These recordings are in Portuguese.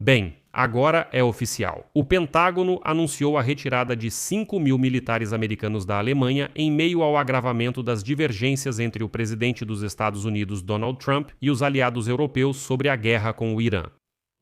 Bem, agora é oficial. O Pentágono anunciou a retirada de 5.000 militares americanos da Alemanha em meio ao agravamento das divergências entre o presidente dos Estados Unidos, Donald Trump, e os aliados europeus sobre a guerra com o Irã.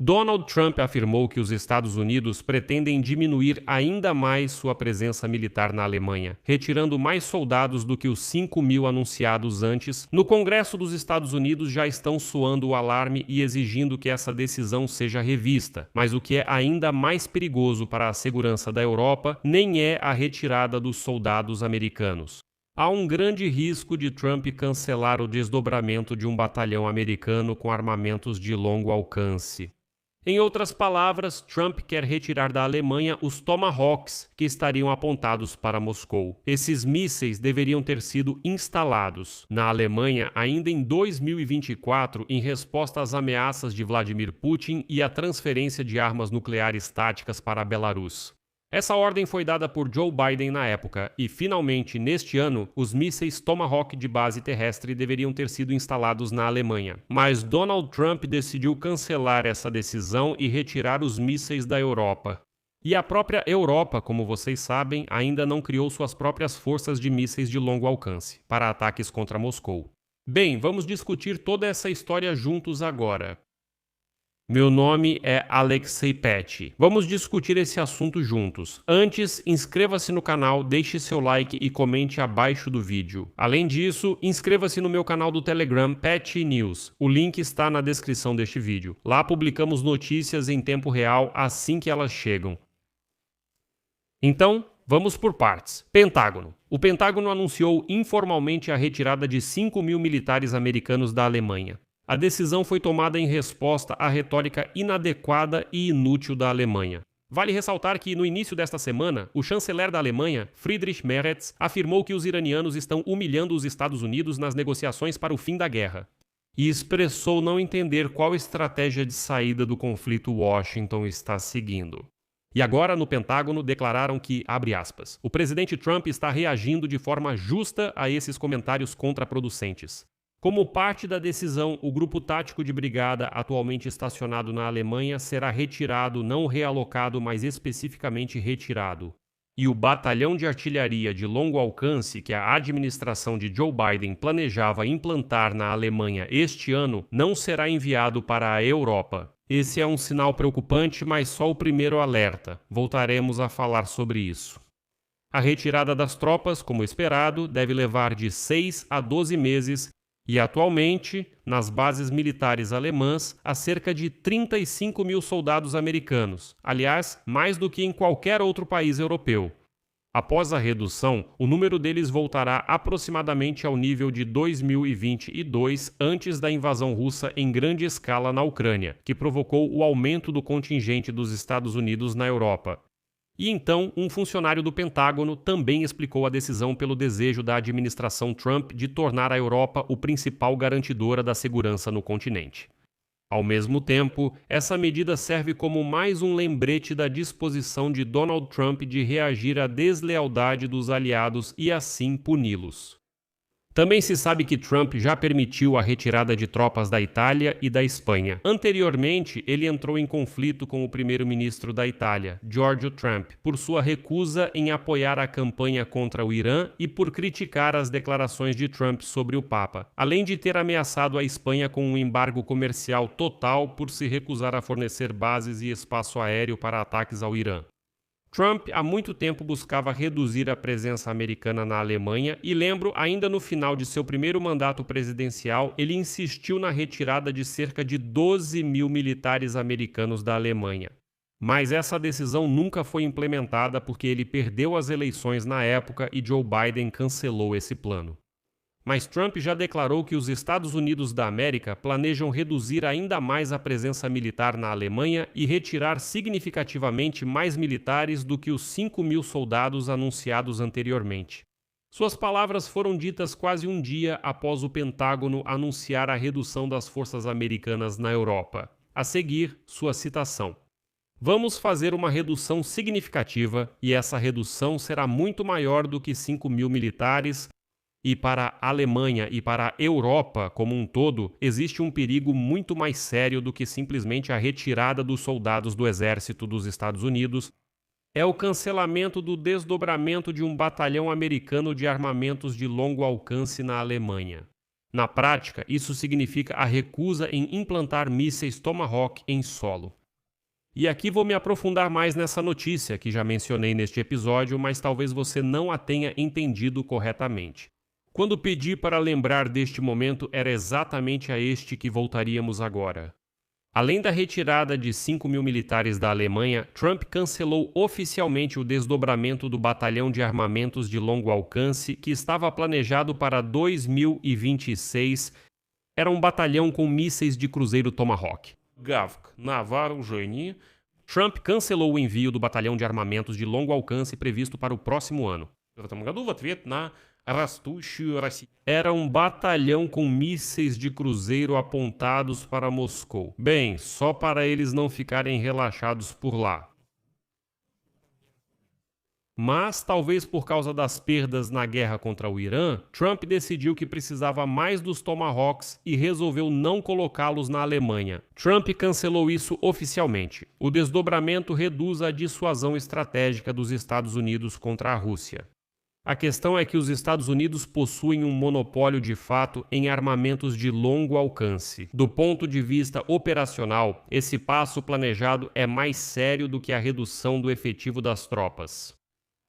Donald Trump afirmou que os Estados Unidos pretendem diminuir ainda mais sua presença militar na Alemanha, retirando mais soldados do que os 5.000 anunciados antes. No Congresso dos Estados Unidos já estão soando o alarme e exigindo que essa decisão seja revista, mas o que é ainda mais perigoso para a segurança da Europa nem é a retirada dos soldados americanos. Há um grande risco de Trump cancelar o desdobramento de um batalhão americano com armamentos de longo alcance. Em outras palavras, Trump quer retirar da Alemanha os Tomahawks que estariam apontados para Moscou. Esses mísseis deveriam ter sido instalados na Alemanha ainda em 2024 em resposta às ameaças de Vladimir Putin e à transferência de armas nucleares táticas para a Belarus. Essa ordem foi dada por Joe Biden na época e, finalmente, neste ano, os mísseis Tomahawk de base terrestre deveriam ter sido instalados na Alemanha. Mas Donald Trump decidiu cancelar essa decisão e retirar os mísseis da Europa. E a própria Europa, como vocês sabem, ainda não criou suas próprias forças de mísseis de longo alcance para ataques contra Moscou. Bem, vamos discutir toda essa história juntos agora. Meu nome é Alexei Pet. Vamos discutir esse assunto juntos. Antes, inscreva-se no canal, deixe seu like e comente abaixo do vídeo. Além disso, inscreva-se no meu canal do Telegram Pet News. O link está na descrição deste vídeo. Lá publicamos notícias em tempo real assim que elas chegam. Então, vamos por partes. Pentágono. O Pentágono anunciou informalmente a retirada de 5.000 militares americanos da Alemanha. A decisão foi tomada em resposta à retórica inadequada e inútil da Alemanha. Vale ressaltar que, no início desta semana, o chanceler da Alemanha, Friedrich Merz, afirmou que os iranianos estão humilhando os Estados Unidos nas negociações para o fim da guerra. E expressou não entender qual estratégia de saída do conflito Washington está seguindo. E agora, no Pentágono, declararam que, abre aspas, o presidente Trump está reagindo de forma justa a esses comentários contraproducentes. Como parte da decisão, o grupo tático de brigada atualmente estacionado na Alemanha será retirado, não realocado, mas especificamente retirado. E o batalhão de artilharia de longo alcance que a administração de Joe Biden planejava implantar na Alemanha este ano não será enviado para a Europa. Esse é um sinal preocupante, mas só o primeiro alerta. Voltaremos a falar sobre isso. A retirada das tropas, como esperado, deve levar de 6 a 12 meses. E atualmente, nas bases militares alemãs, há cerca de 35.000 soldados americanos, aliás, mais do que em qualquer outro país europeu. Após a redução, o número deles voltará aproximadamente ao nível de 2022, antes da invasão russa em grande escala na Ucrânia, que provocou o aumento do contingente dos Estados Unidos na Europa. E então, um funcionário do Pentágono também explicou a decisão pelo desejo da administração Trump de tornar a Europa o principal garantidora da segurança no continente. Ao mesmo tempo, essa medida serve como mais um lembrete da disposição de Donald Trump de reagir à deslealdade dos aliados e assim puni-los. Também se sabe que Trump já permitiu a retirada de tropas da Itália e da Espanha. Anteriormente, ele entrou em conflito com o primeiro-ministro da Itália, Giorgio Trump, por sua recusa em apoiar a campanha contra o Irã e por criticar as declarações de Trump sobre o Papa, além de ter ameaçado a Espanha com um embargo comercial total por se recusar a fornecer bases e espaço aéreo para ataques ao Irã. Trump há muito tempo buscava reduzir a presença americana na Alemanha e lembro, ainda no final de seu primeiro mandato presidencial, ele insistiu na retirada de cerca de 12.000 militares americanos da Alemanha. Mas essa decisão nunca foi implementada porque ele perdeu as eleições na época e Joe Biden cancelou esse plano. Mas Trump já declarou que os Estados Unidos da América planejam reduzir ainda mais a presença militar na Alemanha e retirar significativamente mais militares do que os 5.000 soldados anunciados anteriormente. Suas palavras foram ditas quase um dia após o Pentágono anunciar a redução das forças americanas na Europa. A seguir, sua citação. Vamos fazer uma redução significativa e essa redução será muito maior do que 5.000 militares. E para a Alemanha e para a Europa como um todo, existe um perigo muito mais sério do que simplesmente a retirada dos soldados do exército dos Estados Unidos. É o cancelamento do desdobramento de um batalhão americano de armamentos de longo alcance na Alemanha. Na prática, isso significa a recusa em implantar mísseis Tomahawk em solo. E aqui vou me aprofundar mais nessa notícia que já mencionei neste episódio, mas talvez você não a tenha entendido corretamente. Quando pedi para lembrar deste momento, era exatamente a este que voltaríamos agora. Além da retirada de 5.000 militares da Alemanha, Trump cancelou oficialmente o desdobramento do batalhão de armamentos de longo alcance que estava planejado para 2026. Era um batalhão com mísseis de cruzeiro Tomahawk. Trump cancelou o envio do batalhão de armamentos de longo alcance previsto para o próximo ano. Era um batalhão com mísseis de cruzeiro apontados para Moscou. Bem, só para eles não ficarem relaxados por lá. Mas, talvez por causa das perdas na guerra contra o Irã, Trump decidiu que precisava mais dos Tomahawks e resolveu não colocá-los na Alemanha. Trump cancelou isso oficialmente. O desdobramento reduz a dissuasão estratégica dos Estados Unidos contra a Rússia. A questão é que os Estados Unidos possuem um monopólio de fato em armamentos de longo alcance. Do ponto de vista operacional, esse passo planejado é mais sério do que a redução do efetivo das tropas.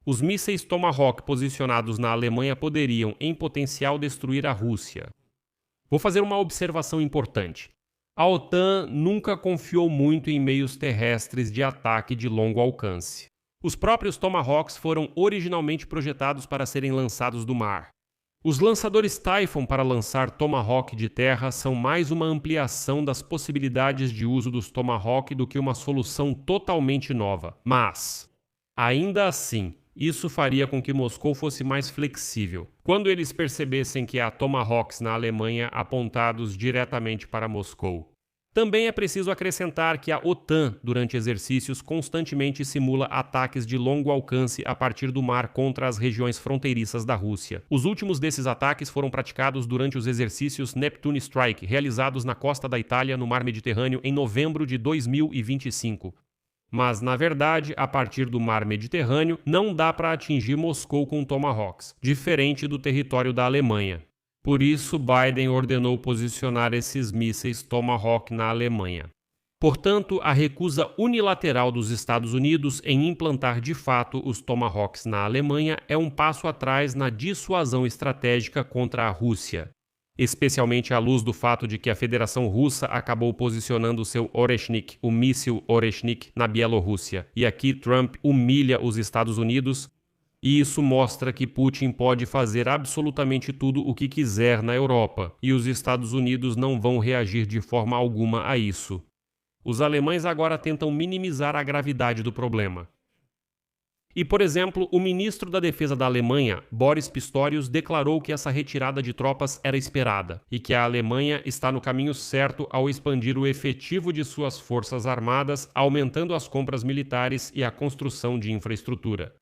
Os mísseis Tomahawk posicionados na Alemanha poderiam, em potencial, destruir a Rússia. Vou fazer uma observação importante. A OTAN nunca confiou muito em meios terrestres de ataque de longo alcance. Os próprios Tomahawks foram originalmente projetados para serem lançados do mar. Os lançadores Typhoon para lançar Tomahawk de terra são mais uma ampliação das possibilidades de uso dos Tomahawk do que uma solução totalmente nova. Mas, ainda assim, isso faria com que Moscou fosse mais flexível. Quando eles percebessem que há Tomahawks na Alemanha apontados diretamente para Moscou. Também é preciso acrescentar que a OTAN, durante exercícios, constantemente simula ataques de longo alcance a partir do mar contra as regiões fronteiriças da Rússia. Os últimos desses ataques foram praticados durante os exercícios Neptune Strike, realizados na costa da Itália, no mar Mediterrâneo, em novembro de 2025. Mas, na verdade, a partir do mar Mediterrâneo, não dá para atingir Moscou com Tomahawks, diferente do território da Alemanha. Por isso, Biden ordenou posicionar esses mísseis Tomahawk na Alemanha. Portanto, a recusa unilateral dos Estados Unidos em implantar de fato os Tomahawks na Alemanha é um passo atrás na dissuasão estratégica contra a Rússia, especialmente à luz do fato de que a Federação Russa acabou posicionando seu Oreshnik, o míssil Oreshnik, na Bielorrússia. E aqui Trump humilha os Estados Unidos. E isso mostra que Putin pode fazer absolutamente tudo o que quiser na Europa, e os Estados Unidos não vão reagir de forma alguma a isso. Os alemães agora tentam minimizar a gravidade do problema. E, por exemplo, o ministro da Defesa da Alemanha, Boris Pistorius, declarou que essa retirada de tropas era esperada e que a Alemanha está no caminho certo ao expandir o efetivo de suas forças armadas, aumentando as compras militares e a construção de infraestrutura.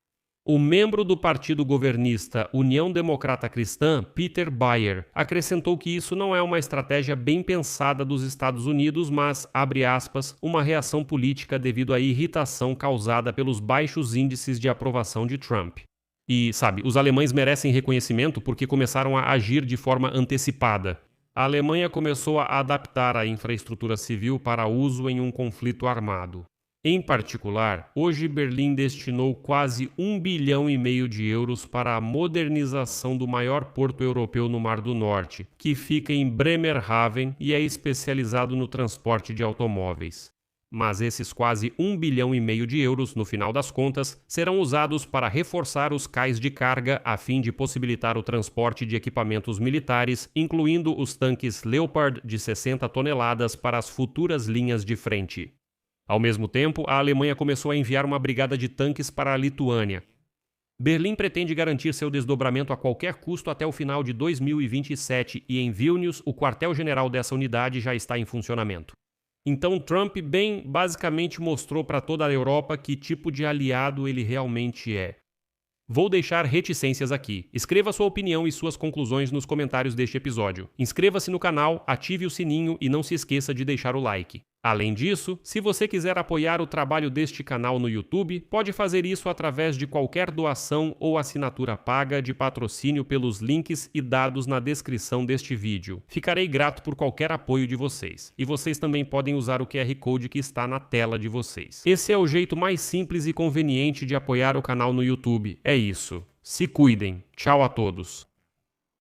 O membro do partido governista União Democrata Cristã, Peter Bayer, acrescentou que isso não é uma estratégia bem pensada dos Estados Unidos, mas, abre aspas, uma reação política devido à irritação causada pelos baixos índices de aprovação de Trump. E, sabe, os alemães merecem reconhecimento porque começaram a agir de forma antecipada. A Alemanha começou a adaptar a infraestrutura civil para uso em um conflito armado. Em particular, hoje Berlim destinou quase 1,5 bilhão de euros para a modernização do maior porto europeu no Mar do Norte, que fica em Bremerhaven e é especializado no transporte de automóveis. Mas esses quase 1,5 bilhão de euros, no final das contas, serão usados para reforçar os cais de carga a fim de possibilitar o transporte de equipamentos militares, incluindo os tanques Leopard de 60 toneladas para as futuras linhas de frente. Ao mesmo tempo, a Alemanha começou a enviar uma brigada de tanques para a Lituânia. Berlim pretende garantir seu desdobramento a qualquer custo até o final de 2027 e em Vilnius o quartel-general dessa unidade já está em funcionamento. Então Trump basicamente mostrou para toda a Europa que tipo de aliado ele realmente é. Vou deixar reticências aqui. Escreva sua opinião e suas conclusões nos comentários deste episódio. Inscreva-se no canal, ative o sininho e não se esqueça de deixar o like. Além disso, se você quiser apoiar o trabalho deste canal no YouTube, pode fazer isso através de qualquer doação ou assinatura paga de patrocínio pelos links e dados na descrição deste vídeo. Ficarei grato por qualquer apoio de vocês. E vocês também podem usar o QR Code que está na tela de vocês. Esse é o jeito mais simples e conveniente de apoiar o canal no YouTube. É isso. Se cuidem. Tchau a todos.